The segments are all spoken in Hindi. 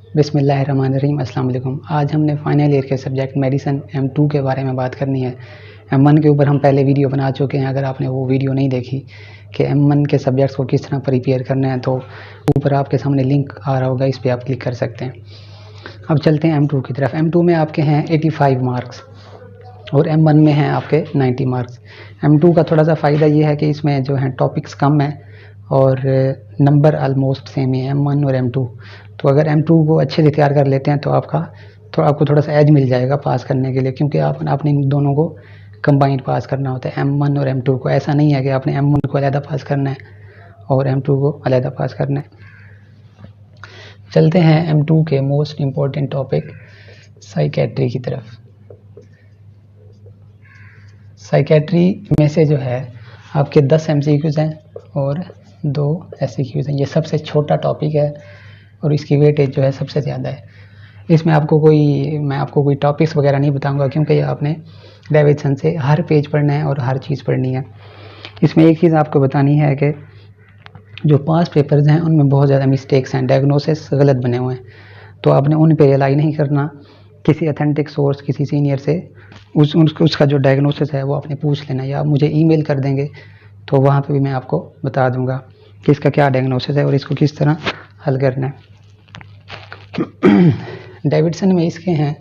बिस्मिल्लाहिर्रहमानिर्रहीम। अस्सलाम वालेकुम। आज हमने फाइनल ईयर के सब्जेक्ट मेडिसिन M2 के बारे में बात करनी है। M1 के ऊपर हम पहले वीडियो बना चुके हैं। अगर आपने वो वीडियो नहीं देखी कि M1 के सब्जेक्ट्स को किस तरह प्रिपेयर करना है, तो ऊपर आपके सामने लिंक आ रहा होगा, इस पर आप क्लिक कर सकते हैं। अब चलते हैं M2 की तरफ। M2 में आपके हैं 85 मार्क्स और M1 में हैं आपके 90 मार्क्स। M2 का थोड़ा सा फ़ायदा ये है कि इसमें जो है टॉपिक्स कम है और नंबर आलमोस्ट सेम ही है M1 और M2। तो अगर M2 को अच्छे से तैयार कर लेते हैं तो आपको थोड़ा सा एज मिल जाएगा पास करने के लिए, क्योंकि आपने इन दोनों को कंबाइंड पास करना होता है, M1 और M2 को। ऐसा नहीं है कि आपने M1 को अलहदा पास करना है और M2 को अलहदा पास करना है। चलते हैं M2 के मोस्ट इम्पोर्टेंट टॉपिक साइकेट्री की तरफ। साइकेट्री में से जो है आपके 10 MCQs हैं और 2 SCQs हैं। ये सबसे छोटा टॉपिक है और इसकी वेटेज जो है सबसे ज़्यादा है। इसमें मैं आपको कोई टॉपिक्स वगैरह नहीं बताऊंगा, क्योंकि ये आपने डेविडसन से हर पेज पढ़ना है और हर चीज़ पढ़नी है। इसमें एक चीज़ आपको बतानी है कि जो पास पेपर्स हैं उनमें बहुत ज़्यादा मिस्टेक्स हैं, डायग्नोसिस गलत बने हुए हैं। तो आपने उन पे रिलाई नहीं करना, किसी अथेंटिक सोर्स, किसी सीनियर से उसका जो डायग्नोसिस है वो आपने पूछ लेना, या आप मुझे ईमेल कर देंगे तो वहाँ पे भी मैं आपको बता दूंगा कि इसका क्या डायग्नोसिस है और इसको किस तरह हल करना है। डेविडसन में इसके हैं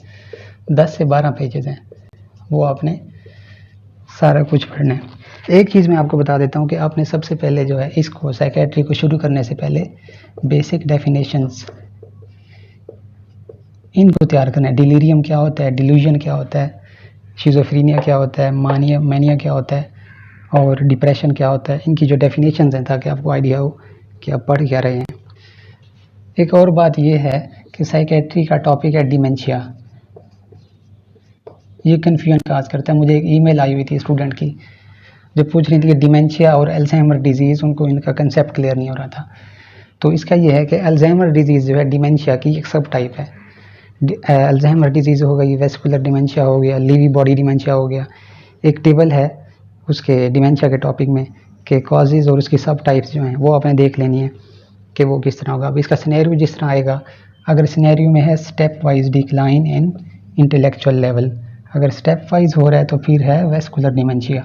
10 से 12 पेजेस हैं, वो आपने सारा कुछ पढ़ना है। एक चीज़ मैं आपको बता देता हूँ कि आपने सबसे पहले जो है इसको साइकेट्री को शुरू करने से पहले बेसिक डेफिनेशंस इनको तैयार करना है। डिलीरियम क्या होता है, डिल्यूजन क्या होता है, शिज़ोफ्रेनिया क्या होता है, मैनिया क्या होता है और डिप्रेशन क्या होता है। इनकी जो डेफिनेशंस हैं ताकि आपको आइडिया हो कि आप पढ़ क्या रहे हैं। एक और बात यह है कि साइकेट्री का टॉपिक है डिमेंशिया। ये कन्फ्यूजन काज करता है। मुझे एक ईमेल आई हुई थी स्टूडेंट की जो पूछ रही थी कि डिमेंशिया और अल्जाइमर डिजीज़, उनको इनका कंसेप्ट क्लियर नहीं हो रहा था। तो इसका ये है कि अल्जाइमर डिजीज़ जो है डिमेंशिया की एक सब टाइप है। अल्जाइमर डिजीज़ हो गई, वेस्कुलर डिमेंशिया हो गया, लीवी बॉडी डिमेंशिया हो गया। एक टेबल है उसके डिमेंशिया के टॉपिक में कि कॉजेज़ और उसकी सब टाइप्स जो हैं वो आपने देख लेनी है कि वो किस तरह होगा। अब इसका सिनेरियो जिस तरह आएगा, अगर सिनेरियो में है step wise decline in intellectual level, अगर स्टेप वाइज हो रहा है तो फिर है वेस्कुलर डिमेंशिया।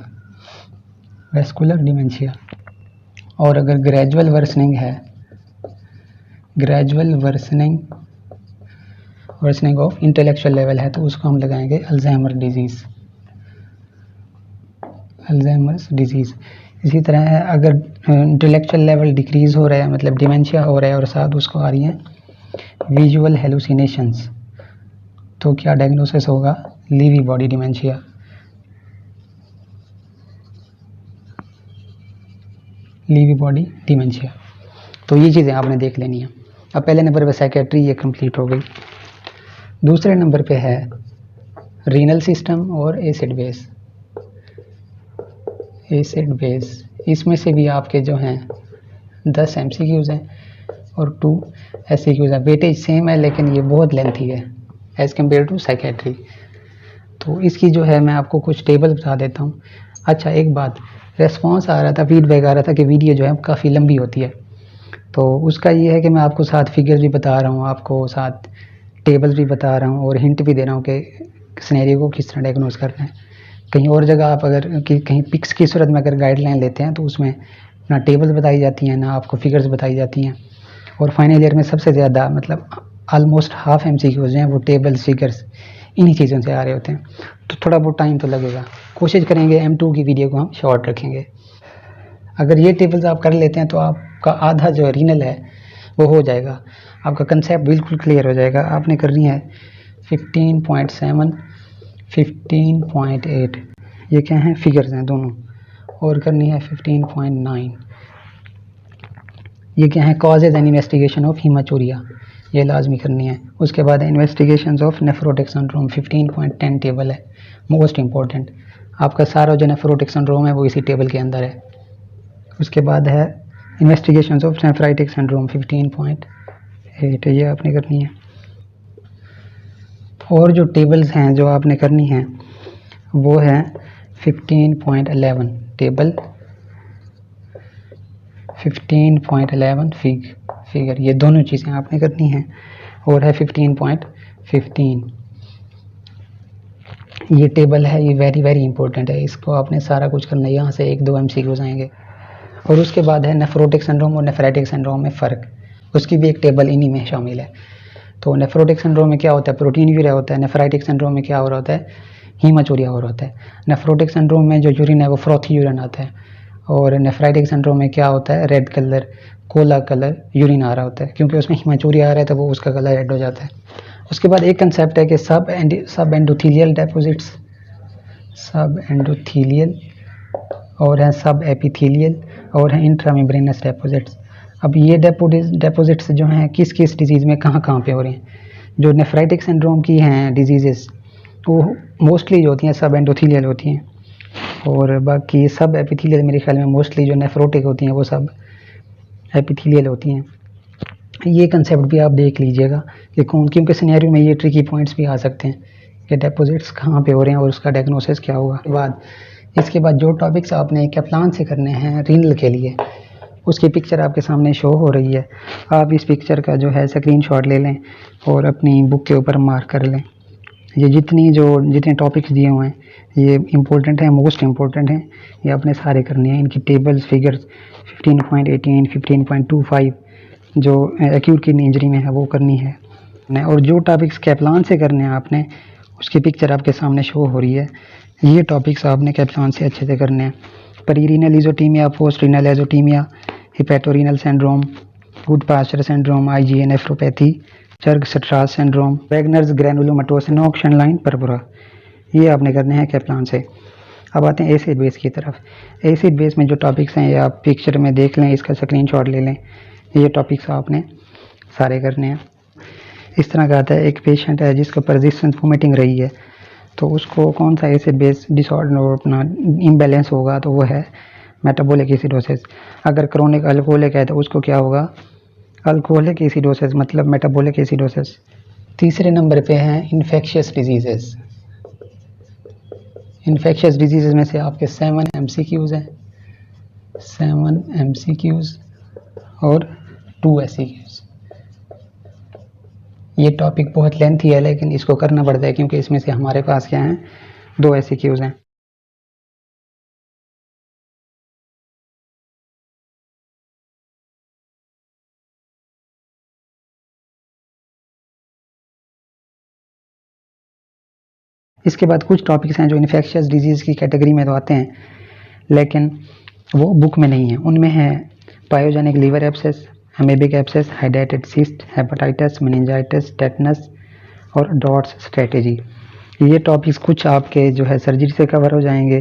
और अगर ग्रेजुअल वर्सनिंग है, gradual worsening of intellectual level है, तो उसको हम लगाएंगे अल्जाइमर डिजीज़। इसी तरह है अगर इंटेलेक्चुअल लेवल डिक्रीज़ हो रहा है, मतलब डिमेंशिया हो रहा है और साथ उसको आ रही हैं विजुअल हेलुसिनेशंस, तो क्या डायग्नोसिस होगा, लीवी बॉडी डिमेंशिया। तो ये चीज़ें आपने देख लेनी है। अब पहले नंबर पे साइकेट्री ये कंप्लीट हो गई। दूसरे नंबर पे है रीनल सिस्टम और एसिड बेस। इसमें से भी आपके जो हैं 10 MCQs हैं और 2 SCQs हैं। वेटेज सेम है लेकिन ये बहुत लेंथी है एज़ कम्पेयर टू साइकेट्री। तो इसकी जो है मैं आपको कुछ टेबल बता देता हूँ। अच्छा, एक बात, रेस्पॉन्स आ रहा था, फीडबैक आ रहा था कि वीडियो जो है काफ़ी लंबी होती है। तो उसका ये है कि मैं आपको साथ फिगर्स भी बता रहा हूँ, आपको साथ टेबल्स भी बता रहा हूँ और हिंट भी दे रहा हूँ कि सिनेरियो को किस तरह डायग्नोज करना है। कहीं और जगह आप अगर कहीं पिक्स की सूरत में अगर गाइडलाइन लेते हैं तो उसमें ना टेबल्स बताई जाती हैं ना आपको फिगर्स बताई जाती हैं। और फाइनल ईयर में सबसे ज़्यादा, मतलब ऑलमोस्ट हाफ MCQs जो हैं वो टेबल्स, फिगर्स, इन्हीं चीज़ों से आ रहे होते हैं। तो थोड़ा बहुत टाइम तो लगेगा। कोशिश करेंगे M2 की वीडियो को हम शॉर्ट रखेंगे। अगर ये टेबल्स आप कर लेते हैं तो आपका आधा जो रीनल है वो हो जाएगा, आपका कंसेप्ट बिल्कुल क्लियर हो जाएगा। आपने करनी है 15.7, 15.8, ये क्या हैं, फिगर्स हैं दोनों, और करनी है 15.9, ये क्या है, कॉजेज एंड इन्वेस्टिगेशन ऑफ हीमाचूरिया, ये लाजमी करनी है। उसके बाद investigations of nephrotic syndrome, 15.10 table है, मोस्ट इंपॉर्टेंट। आपका सारा जो नेफ्रोटिक सिंड्रोम है वो इसी टेबल के अंदर है। उसके बाद है इन्वेस्टिगेशंस ऑफ नेफ्राइटिक सिंड्रोम, 15.8, ये आपने करनी है। और जो टेबल्स हैं जो आपने करनी है वो है 15.11 टेबल, 15.11 फिगर, ये दोनों चीज़ें आपने करनी हैं। और है 15.15। ये टेबल है, ये वेरी वेरी इंपॉर्टेंट है, इसको आपने सारा कुछ करना है। यहाँ से 1-2 MCQs आएंगे। और उसके बाद है नेफ्रोटिक सिंड्रोम और नेफ्राइटिक सिंड्रोम में फ़र्क, उसकी भी एक टेबल इन्हीं में शामिल है। तो नेफ्रोटिक सिंड्रोम में क्या होता है, प्रोटीन यूरिया होता है। नेफ्राइटिक सिंड्रोम में क्या हो रहा होता है, हीमाचूरिया हो रहा होता है। नेफ्रोटिक सिंड्रोम में जो यूरिन है वो फ्रॉथी यूरिन आता है, और नेफ्राइटिक सिंड्रोम में क्या होता है, red colour, cola colour urine आ रहा होता है, क्योंकि उसमें हीमाचूरिया आ रहा है तो वो उसका कलर रेड हो जाता है। उसके बाद एक कंसेप्ट है कि सब एंडोथीलियल डिपॉजिट्स, सब एंडोथीलियल और है सब एपिथीलियल और है इंट्रामेम्ब्रेनस डिपॉजिट्स। अब ये डिपॉजिट्स जो हैं किस किस डिजीज़ में कहाँ कहाँ पे हो रही हैं। जो नेफ्राइटिक सिंड्रोम की हैं डिजीज़ेस वो मोस्टली जो होती हैं सब एंडोथीलियल होती हैं, और बाकी सब एपिथीलियल मेरे ख्याल में मोस्टली जो नेफ्रोटिक होती हैं वो सब एपिथीलियल होती हैं। ये कंसेप्ट भी आप देख लीजिएगा कि कौन, क्योंकि सिनेरियो में ये ट्रिकी पॉइंट्स भी आ सकते हैं कि डिपॉजिट्स कहाँ पे हो रहे हैं और उसका डायग्नोसिस क्या होगा। इसके बाद जो टॉपिक्स आपने कैप्लान से करने हैं रीनल के लिए, उसकी पिक्चर आपके सामने शो हो रही है। आप इस पिक्चर का जो है स्क्रीनशॉट ले लें और अपनी बुक के ऊपर मार्क कर लें। ये जितने टॉपिक्स दिए हुए हैं ये इम्पोर्टेंट हैं, मोस्ट इम्पोर्टेंट हैं, ये आपने सारे करने हैं। इनकी टेबल्स फिगर्स 15.18, 15.25 जो एक्यूट किडनी इंजरी में है वो करनी है। और जो टॉपिक्स कैप्लान से करने हैं आपने, उसकी पिक्चर आपके सामने शो हो रही है। ये टॉपिक्स आपने कैप्लान से अच्छे से करने हैं। Prerenal azotemia, post renal azotemia, hepatorenal syndrome, Goodpasture syndrome, IgA nephropathy, Churg Strauss syndrome, Wegener's granulomatosis, ऑक्शन लाइन परपुरा, ये आपने करने हैं कैप्लान से। अब आते हैं एसिड बेस की तरफ। एसिड बेस में जो टॉपिक्स हैं ये आप पिक्चर में देख लें, इसका स्क्रीनशॉट ले लें। ये टॉपिक्स आपने सारे करने हैं। इस तरह का आता है, एक पेशेंट है जिसको परसिस्टेंट वोमिटिंग रही है, तो उसको कौन सा एसिड बेस डिसऑर्डर और अपना इम्बैलेंस होगा, तो वो है मेटाबॉलिक एसिडोसिस। अगर क्रोनिक अल्कोहलिक है तो उसको क्या होगा, अल्कोहलिक एसिडोसिस, मतलब मेटाबॉलिक एसिडोसिस। तीसरे नंबर पे हैं इन्फेक्शियस डिजीजेस। इन्फेक्शियस डिजीजेस में से आपके 7 MCQs हैं, 7 MCQs और 2 SCQs। ये टॉपिक बहुत लेंथी है लेकिन इसको करना पड़ता है, क्योंकि इसमें से हमारे पास क्या हैं, 2 SCQs हैं। इसके बाद कुछ टॉपिक्स हैं जो इन्फेक्शियस डिजीज़ की कैटेगरी में तो आते हैं लेकिन वो बुक में नहीं है। उनमें है pyogenic liver abscess, amoebic abscess, हाइड्रेटेड सिस्ट, हेपेटाइटिस, मेनिंजाइटिस, टेटनस और डॉट्स स्ट्रेटेजी। ये टॉपिक्स कुछ आपके जो है सर्जरी से कवर हो जाएंगे,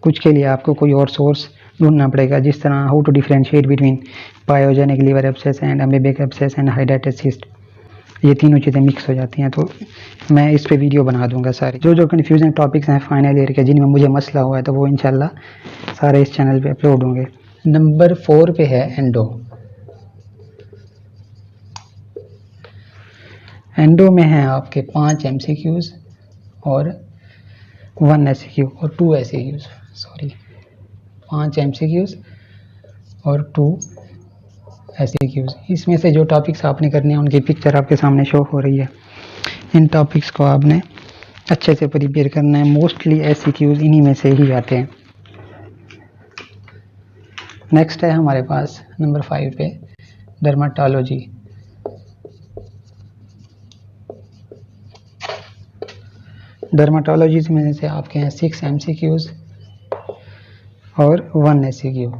कुछ के लिए आपको कोई और सोर्स ढूंढना पड़ेगा, जिस तरह how to differentiate between pyogenic liver abscess and amoebic abscess and हाइड्रेटेड सिस्ट। ये तीनों चीज़ें मिक्स हो जाती हैं, तो मैं इस पे वीडियो बना दूंगा सारी। जो कन्फ्यूजिंग टॉपिक्स हैं फाइनल ईयर के, जिनमें मुझे मसला हुआ है, तो वो इंशाल्लाह सारे इस चैनल पे अपलोड होंगे। नंबर 4 पे है एंडो। एंडो में है आपके 5 MCQs और 1 SCQ और 2 SCQs, सॉरी 5 MCQs और 2 SCQs। इसमें से जो टॉपिक्स आपने करने हैं उनकी पिक्चर आपके सामने शो हो रही है। इन टॉपिक्स को आपने अच्छे से प्रिपेयर करना है। मोस्टली SCQs इन्हीं में से ही आते हैं। नेक्स्ट है हमारे पास नंबर 5 पे डर्माटोलॉजी। डर्माटोलॉजी में से आपके हैं 6 MCQs और 1 SCQ।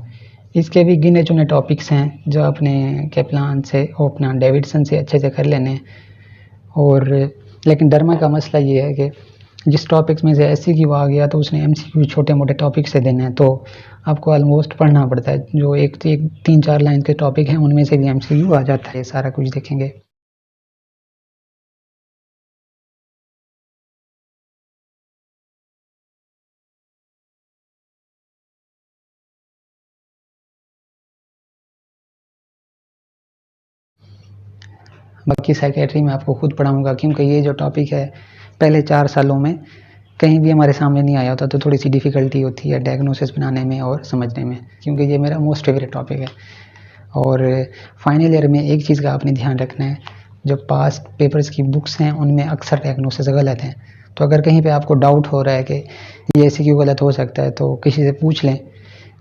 इसके भी गिने चुने टॉपिक्स हैं जो अपने कैप्लान से और अपना डेविडसन से अच्छे से कर लेने हैं। और लेकिन डर्मा का मसला ये है कि जिस टॉपिक्स में से SCQ आ गया तो उसने MCQ छोटे मोटे टॉपिक से देने हैं, तो आपको ऑलमोस्ट पढ़ना पड़ता है। जो एक 3-4 लाइन के टॉपिक हैं उनमें से भी MCQ आ जाता है। सारा कुछ देखेंगे। बाकी साइकेट्री में आपको खुद पढ़ाऊंगा, क्योंकि ये जो टॉपिक है पहले 4 सालों में कहीं भी हमारे सामने नहीं आया होता, तो थोड़ी सी डिफ़िकल्टी होती है डायग्नोसिस बनाने में और समझने में, क्योंकि ये मेरा मोस्ट फेवरेट टॉपिक है। और फाइनल ईयर में एक चीज़ का आपने ध्यान रखना है, जो पास्ट पेपर्स की बुक्स हैं उनमें अक्सर डायग्नोसिस गलत हैं। तो अगर कहीं पे आपको डाउट हो रहा है कि ये ऐसे क्यों गलत हो सकता है तो किसी से पूछ लें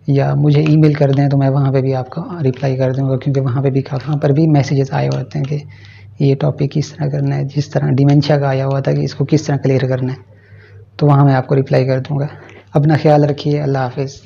या मुझे ईमेल कर दें, तो मैं वहाँ पे भी आपको रिप्लाई कर दूँगा, क्योंकि वहाँ पे भी वहाँ पर भी मैसेजेस आए होते हैं कि ये टॉपिक किस तरह करना है, जिस तरह डिमेंशिया का आया हुआ था कि इसको किस तरह क्लियर करना है, तो वहाँ मैं आपको रिप्लाई कर दूँगा। अपना ख्याल रखिए, अल्लाह हाफिज़।